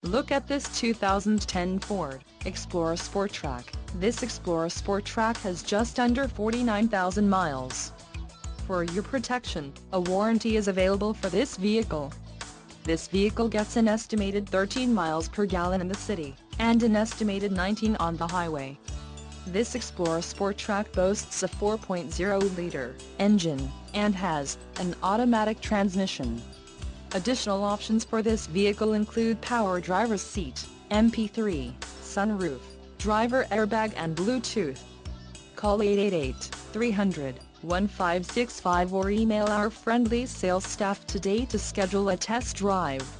Look at this 2010 Ford Explorer Sport Trac. This Explorer Sport Trac has just under 49,000 miles. For your protection, a warranty is available for this vehicle. This vehicle gets an estimated 13 miles per gallon in the city, and an estimated 19 on the highway. This Explorer Sport Trac boasts a 4.0-liter engine, and has an automatic transmission. Additional options for this vehicle include power driver's seat, MP3, sunroof, driver airbag and Bluetooth. Call 888-300-1565 or email our friendly sales staff today to schedule a test drive.